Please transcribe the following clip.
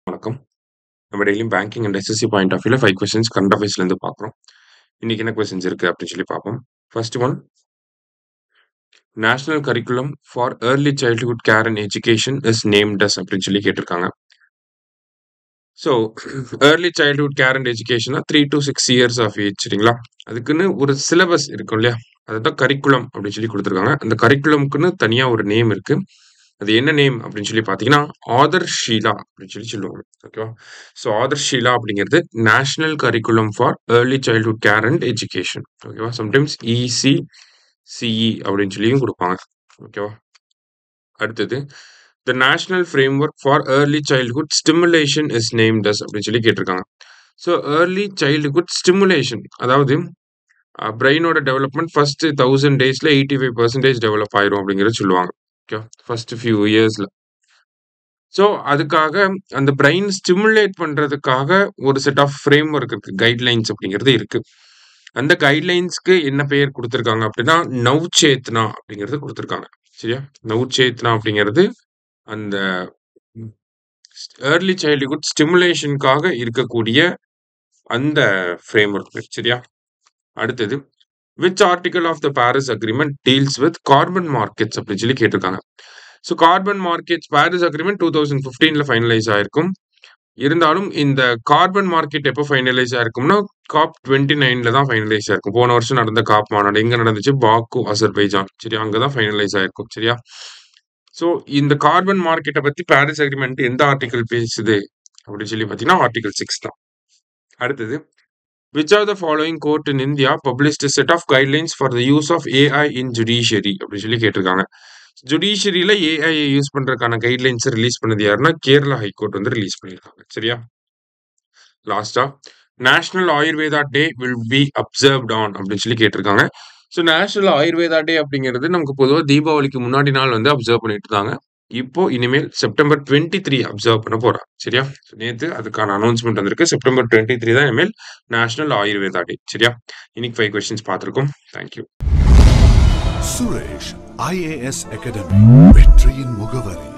வணக்கம். நம்ம டெய்லியும் banking and SSC point of வியூல 5 கொஸ்டின்ஸ் கரண்ட் அஃபேர்ஸ்லேருந்து பார்க்குறோம். இன்னைக்கு என்ன கொஸ்டின்ஸ் இருக்கு அப்படின்னு சொல்லி பார்ப்போம். First one, national curriculum for early childhood care and education is named as அப்படின்னு சொல்லி கேட்டிருக்காங்க. So early childhood care and எஜுகேஷனா 3 to 6 இயர்ஸ் ஆஃப் ஏஜ், சரிங்களா? அதுக்குன்னு ஒரு சிலபஸ் இருக்கும் இல்லையா? அதுதான் கரிக்குலம் அப்படின்னு சொல்லி கொடுத்துருக்காங்க. அந்த கரிக்குலம்க்குன்னு தனியாக ஒரு நேம் இருக்கு. அது என்ன நேம் அப்படின்னு சொல்லி பார்த்தீங்கன்னா ஆதர்ஷீலா அப்படின்னு சொல்லி சொல்லுவாங்க. ஓகேவா? ஸோ ஆதர்ஷீலா அப்படிங்கிறது national curriculum for early childhood care and education. ஓகேவா? சம்டைம்ஸ் ECCE அப்படின்னு சொல்லியும் கொடுப்பாங்க. ஓகேவா? அடுத்தது, the national framework for early childhood stimulation is named as அப்படின்னு சொல்லி கேட்டிருக்காங்க. ஸோ ஏர்லி சைல்ட்ஹுட் ஸ்டிமுலேஷன், அதாவது பிரெயினோட டெவலப்மெண்ட் ஃபர்ஸ்ட் 1000 டேஸ்ல 85% டெவலப் ஆயிரும் அப்படிங்கிறத சொல்லுவாங்க. ஓகே, ஃபர்ஸ்ட் ஃபியூ இயர்ஸ்ல. ஸோ அதுக்காக அந்த பிரெயின் ஸ்டிமுலேட் பண்றதுக்காக ஒரு செட் ஆஃப் ஃப்ரேம் ஒர்க் இருக்கு, கைட்லைன்ஸ் அப்படிங்கிறது இருக்கு. அந்த கைட்லைன்ஸ்க்கு என்ன பெயர் கொடுத்துருக்காங்க அப்படின்னா நவ்சேத்னா அப்படிங்கிறது கொடுத்துருக்காங்க. சரியா? நவ்சேத்னா அப்படிங்கிறது அந்த ஏர்லி சைல்ட்ஹுட் ஸ்டிமுலேஷனுக்காக இருக்கக்கூடிய அந்த ஃப்ரேம் ஒர்க். சரியா? அடுத்தது, which article of the Paris agreement deals with carbon markets அப்படின்னு சொல்லி கேட்டிருக்காங்க. So carbon markets Paris agreement 2015ல ஃபைனலைஸ் ஆயிருக்கும். இருந்தாலும் இந்த கார்பன் மார்க்கெட் எப்போ ஃபைனலைஸ் ஆயிருக்கும்னா COP29ல தான் ஃபைனலைஸ் ஆயிருக்கும். போன வருஷம் நடந்த காப் மாநாடு எங்க நடந்துச்சு? பாக்கு, அசர்பைஜான். சரியா? அங்கதான் ஃபைனலைஸ் ஆயிருக்கும். சரியா? ஸோ இந்த கார்பன் மார்க்கெட்டை பத்தி பாரிஸ் அக்ரிமெண்ட் எந்த ஆர்டிகல் பேசுது அப்படின்னு சொல்லி பார்த்தீங்கன்னா ஆர்டிகல் 6 தான். அடுத்தது, which of the following court in India published a set of guidelines for the use of AI in judiciary அப்படின்னு சொல்லி கேட்டிருக்காங்க. ஜுடிஷியரியில AI யூஸ் பண்றதுக்கான கைட்லைன்ஸ் ரிலீஸ் பண்ணது யாருன்னா கேரளா ஹைகோர்ட் வந்து ரிலீஸ் பண்ணியிருக்காங்க. சரியா? லாஸ்டா, national Ayurveda day will be observed on அப்படின்னு சொல்லி கேட்டிருக்காங்க. ஸோ நேஷனல் ஆயுர்வேதா டே அப்படிங்கிறது நமக்கு பொதுவாக தீபாவளிக்கு முன்னாடி நாள் வந்து அப்சர்வ் பண்ணிட்டு இருந்தாங்க. இப்போ இனிமேல் செப்டம்பர் 23 அப்சர்வ் பண்ண போறாங்க. சரியா? நேத்து அதுக்கான அனௌன்ஸ்மெண்ட் வந்திருக்கு. செப்டம்பர் 23 தான் இனிமேல் நேஷனல் ஆயுர்வேதா டே. சரியா? இன்னைக்கு 5 கொஸ்டின்ஸ் பார்த்திருக்கோம். தேங்க்யூ. சுரேஷ் IAS அகாடமி, வெற்றியின் முகவரி.